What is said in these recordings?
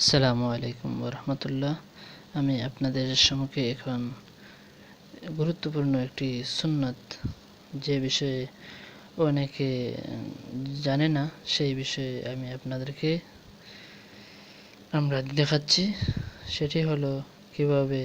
আসসালামু আলাইকুম ওরহমতুল্লাহ। আমি আপনাদের সম্মুখে এখন গুরুত্বপূর্ণ একটি সুন্নত, যে বিষয়ে অনেকে জানে না, সেই বিষয়ে আমি আপনাদেরকে আমরা দেখাচ্ছি। সেটি হলো কিভাবে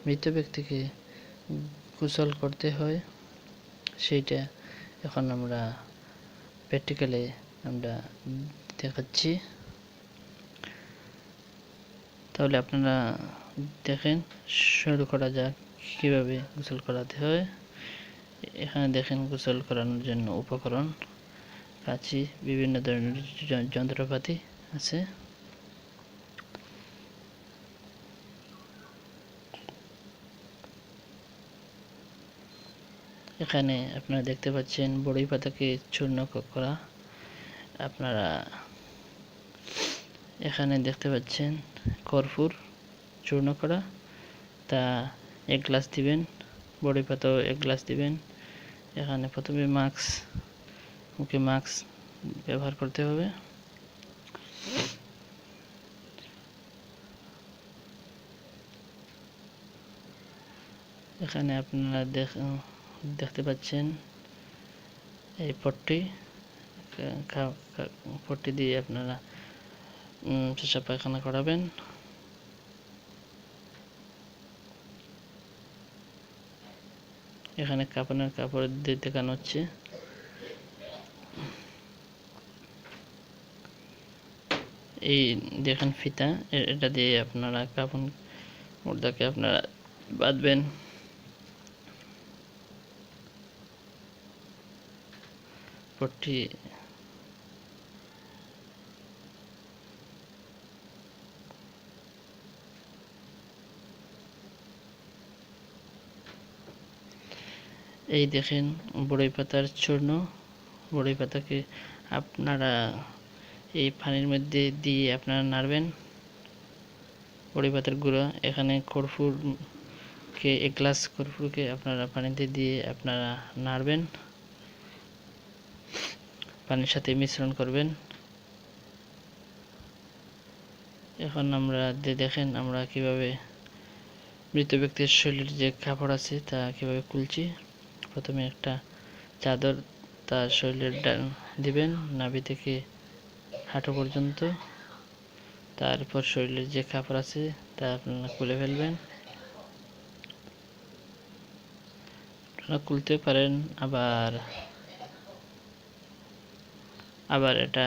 মৃত ব্যক্তিকে গোসল করতে হয়। সেইটা এখন আমরা প্র্যাকটিক্যালে আমরা দেখাচ্ছি। তাহলে আপনারা দেখেন, শুরু করা যাক কিভাবে গোসল করাতে হয়। এখানে দেখেন গোসল করানোর জন্য উপকরণ, কাঁচি, বিভিন্ন ধরনের যন্ত্রপাতি আছে। এখানে আপনারা দেখতে পাচ্ছেন বড়ই পাতাকে চূর্ণ করা। আপনারা এখানে দেখতে পাচ্ছেন কর্পূর চূর্ণ করা, তা 1 গ্লাস দিবেন। বড়ই পাতাও 1 গ্লাস দিবেন। এখানে প্রথমে মুখে মাস্ক ব্যবহার করতে হবে। এখানে আপনারা দেখতে পাচ্ছেন এই পট্টি দিয়ে আপনারা পেশাব পায়খানা করাবেন। এখানে কাপড় দিয়ে দেখানো হচ্ছে। এই দেখেন ফিতা, এটা দিয়ে আপনারা মুর্দাকে আপনারা বাঁধবেন। পট্টি এই দেখেন বড়ই পাতার চূর্ণ। বড়ই পাতাকে আপনারা এই পানির মধ্যে দিয়ে আপনারা নাড়বেন। বড়ই পাতার গুঁড়া, এখানে কর্পূরকে 1 গ্লাস কর্পূরকে আপনারা পানিতে দিয়ে আপনারা নাড়বেন, পানির সাথে মিশ্রণ করবেন। এখন আমরা দেখেন আমরা কিভাবে মৃত ব্যক্তির শরীরের যে কাপড় আছে তা কিভাবে খুলছি। প্রথমে একটা চাদর তার শরীরের দিবেন, নাভি থেকে হাঁটু পর্যন্ত। তারপর শরীরের যে কাপড় আছে তা আপনারা খুলে ফেলবেন। আপনারা খুলতে পারেন, আবার এটা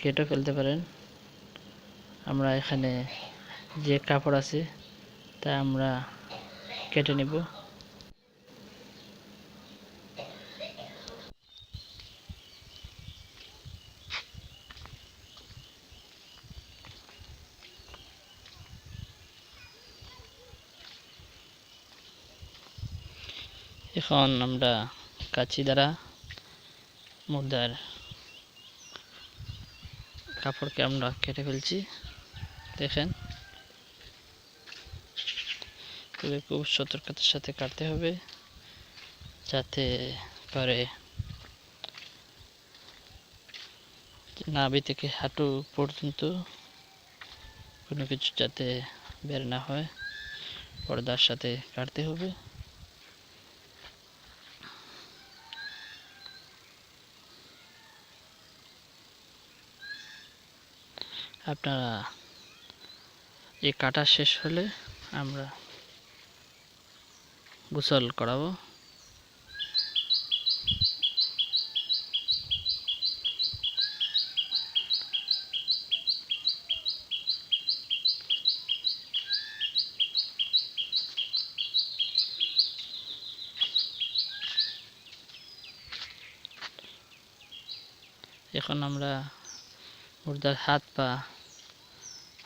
কেটে ফেলতে পারেন। আমরা এখানে যে কাপড় আছে তা আমরা কেটে নেব। এখন আমরা কাঁচি দ্বারা মুর্দার কাপড়কে আমরা কেটে ফেলছি। দেখেন, তবে খুব সতর্কতার সাথে কাটতে হবে, যাতে করে নাভি থেকে হাঁটু পর্যন্ত কোনো কিছু যাতে বের না হয়, পর্দার সাথে কাটতে হবে। আপনারা এই কাটা শেষ হলে আমরা গোসল করাবো। এখন আমরা মুর্দার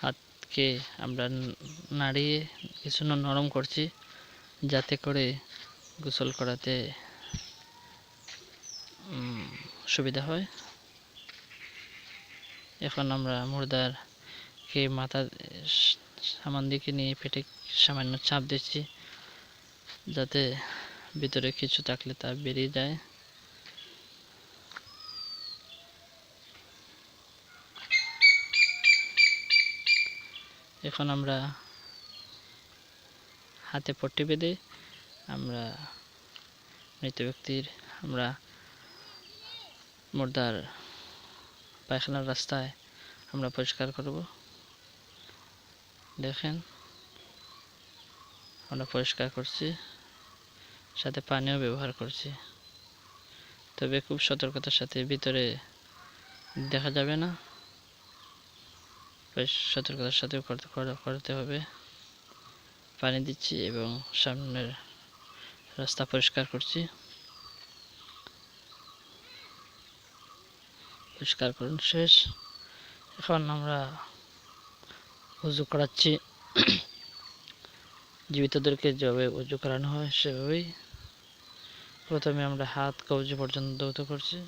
হাতকে আমরা নাড়িয়ে কিছু নরম করছি, যাতে করে গোসল করাতে সুবিধা হয়। এখন আমরা মুর্দারকে মাথা সামান দিকে নিয়ে পেটে সামান্য চাপ দিচ্ছি, যাতে ভিতরে কিছু থাকলে তা বেরিয়ে যায়। এখন আমরা হাতে পট্টি বেঁধে আমরা মৃত ব্যক্তির আমরা মুর্দার পায়খানার রাস্তায় আমরা পরিষ্কার করব। দেখেন আমরা পরিষ্কার করছি, সাথে পানিও ব্যবহার করছি। তবে খুব সতর্কতার সাথে, ভিতরে দেখা যাবে না, সতর্কতার সাথে করতে হবে। পানি দিচ্ছি এবং সামনের রাস্তা পরিষ্কার করছি। পরিষ্কার করুন শেষ। এখন আমরা উজু করাচ্ছি। জীবিতদেরকে যেভাবে উজু করানো হয় সেভাবেই। প্রথমে আমরা হাত কবজি পর্যন্ত ধৌত করছি।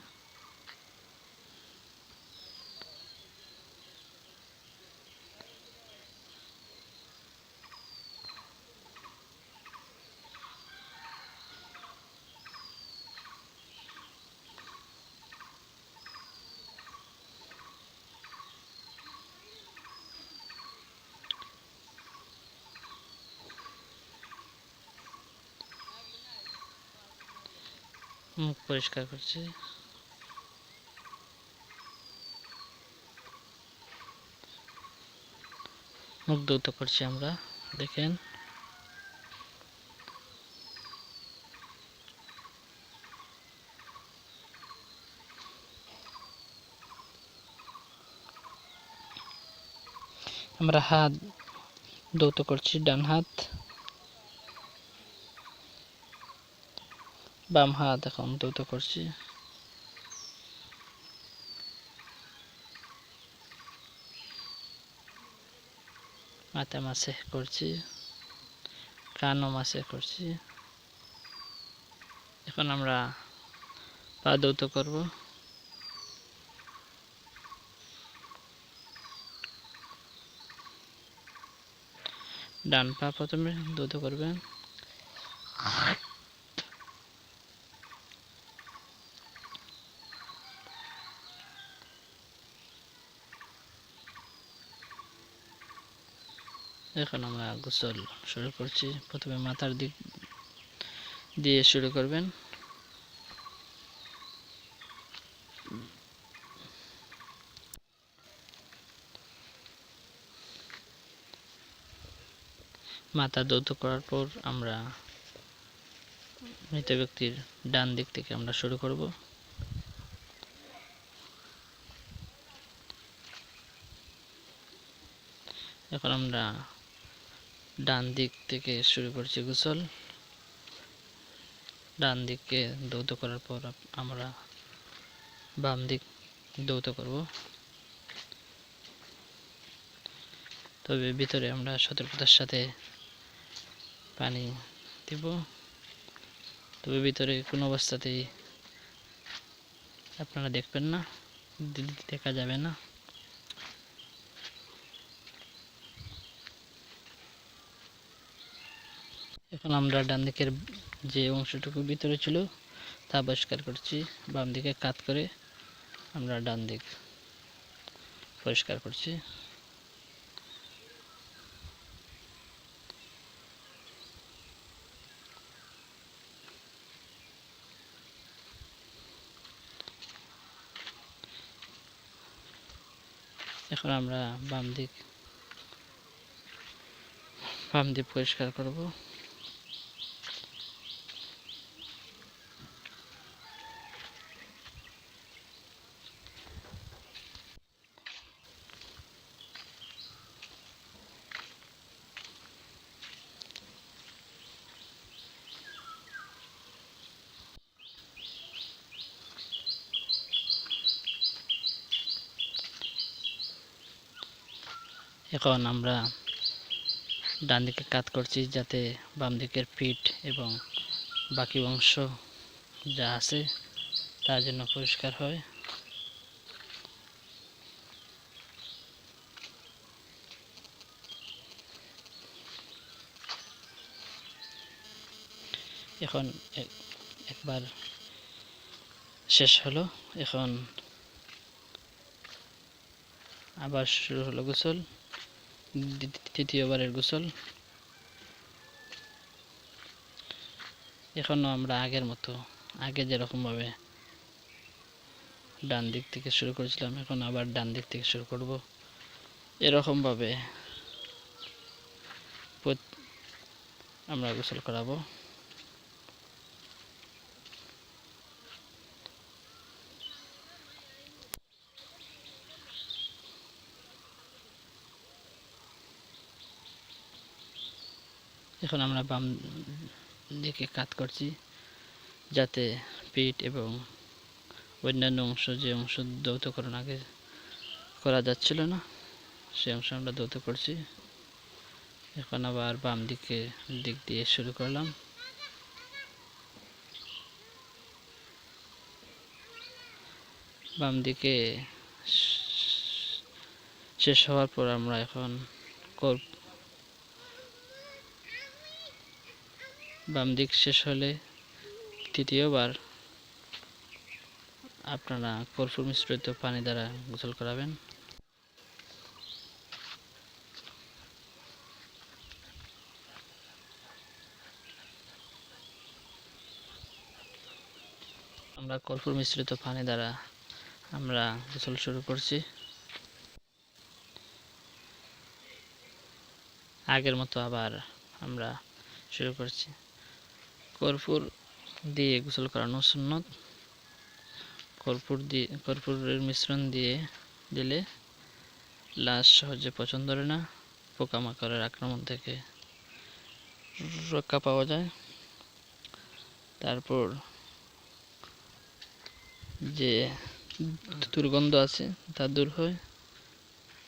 মুখ পরিষ্কার করছি। মুখ ধৌত করছি আমরা, দেখেন। আমরা হাত ধৌত করছি, ডান হাত, বাম হাত এখন ধৌত করছি। মাথা মাসে করছি, কানও মাসে করছি। এখন আমরা পা ধৌত করব। ডান পা প্রথমে ধৌত করবেন। এখন আমরা গোসল শুরু করছি। প্রথমে মাথার দিক দিয়ে শুরু করবেন। মাথা ধৌত করার পর আমরা মৃত ব্যক্তির ডান দিক থেকে আমরা শুরু করব। এখন আমরা ডান দিক থেকে শুরু করছি গোসল। ডান দিকে ধৌত করার পর আমরা বাম দিক ধৌত করব। তবে ভিতরে আমরা সতর্কতার সাথে পানি দিব। তবে ভিতরে কোনো অবস্থাতেই আপনারা দেখবেন না, দেখা যাবে না। এখন আমরা ডান দিকের যে অংশটুকু ভিতরে ছিল তা পরিষ্কার করছি। বাম দিকে কাত করে আমরা ডান দিক পরিষ্কার করছি। এখন আমরা বাম দিক পরিষ্কার করব। এখন আমরা ডান দিকে কাত করছি যাতে বাম দিকের পিঠ এবং বাকি অংশ যা আছে তার জন্য পরিষ্কার হয়। এখন একবার শেষ হলো। এখন আবার শুরু হলো গোসল। তৃতীয়বারের গোসল। এখনও আমরা আগের মতো, আগে যেরকমভাবে ডান দিক থেকে শুরু করেছিলাম, এখন আবার ডান দিক থেকে শুরু করব। এরকমভাবে আমরা গোসল করাবো। এখন আমরা বাম দিকে কাত করছি, যাতে পিঠ এবং অন্যান্য অংশ, যে অংশ দ্রৌতকরণ আগে করা যাচ্ছিল না, সেই অংশ আমরা দ্রৌত করছি। এখন আবার বাম দিক দিয়ে শুরু করলাম। বাম দিকে শেষ হওয়ার পর আমরা এখন বাম দিক শেষ হলে তৃতীয়বার আপনারা কর্পূর মিশ্রিত পানি দ্বারা গোসল করাবেন। আমরা কর্পূর মিশ্রিত পানি দ্বারা আমরা গোসল শুরু করছি। আগের মতো আবার আমরা শুরু করছি। কর্পূর দিয়ে গোসল করানো সুন্নত। কর্পূরের মিশ্রণ দিলে লাশ সহজে পচন ধরে না, পোকামাকড়ের আক্রমণ থেকে রক্ষা পাওয়া যায়। তারপর যে দুর্গন্ধ আছে তা দূর হয়,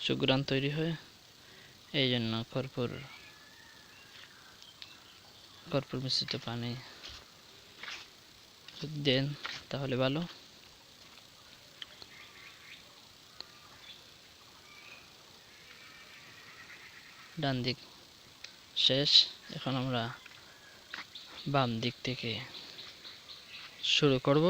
সুঘ্রাণ তৈরি হয়। এই জন্য কর্পূর মিশ্রিত পানি দেন তাহলে ভালো। ডান দিক শেষ, এখন আমরা বাম দিক থেকে শুরু করব।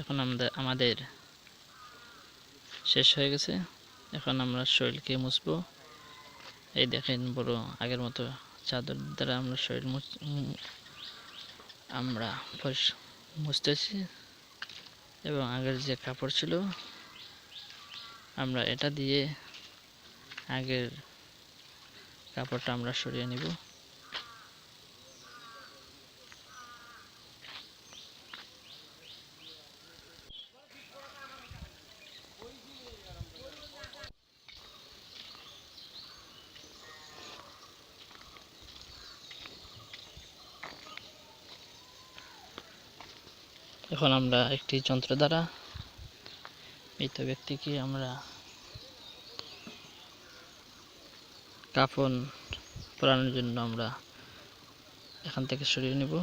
এখন আমাদের শেষ হয়ে গেছে। এখন আমরা শরীরকে মুছবো। এই দেখেন, বড় আগের মতো চাদর দ্বারা আমরা শরীর মুছতেছি, এবং আগের যে কাপড় ছিল আমরা এটা দিয়ে আগের কাপড়টা আমরা সরিয়ে নিব। এখন আমরা একটি যন্ত্র দ্বারা মৃত ব্যক্তিকে আমরা কাফন পরানোর জন্য আমরা এখান থেকে সরিয়ে নেব।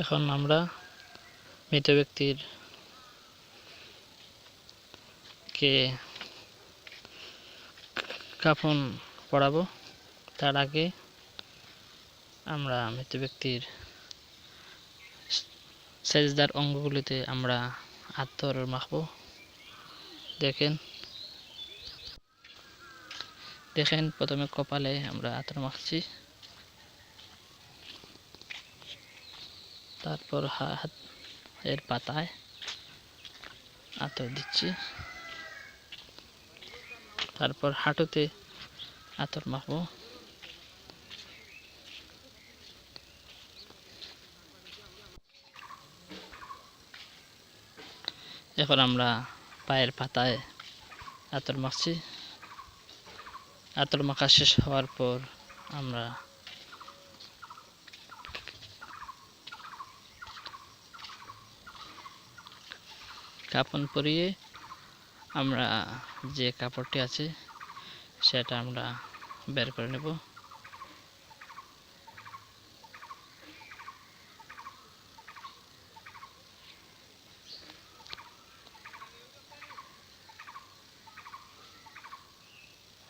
এখন আমরা মৃত ব্যক্তির কে কাফন পরাবো। তার আগে আমরা মৃত ব্যক্তির সেজদার অঙ্গগুলিতে আমরা আতর মাখবো। দেখেন প্রথমে কপালে আমরা আতর মাখছি, তারপর হাত এর পাতায় আতর দিচ্ছি, তারপর হাঁটুতে আতর মাখবো। এখন আমরা পায়ের পাতায় আতর মাখছি। আতর মাখা শেষ হওয়ার পর আমরা কাফন পরিয়ে আমরা যে কাপড়টি আছে সেটা আমরা বের করে নেব।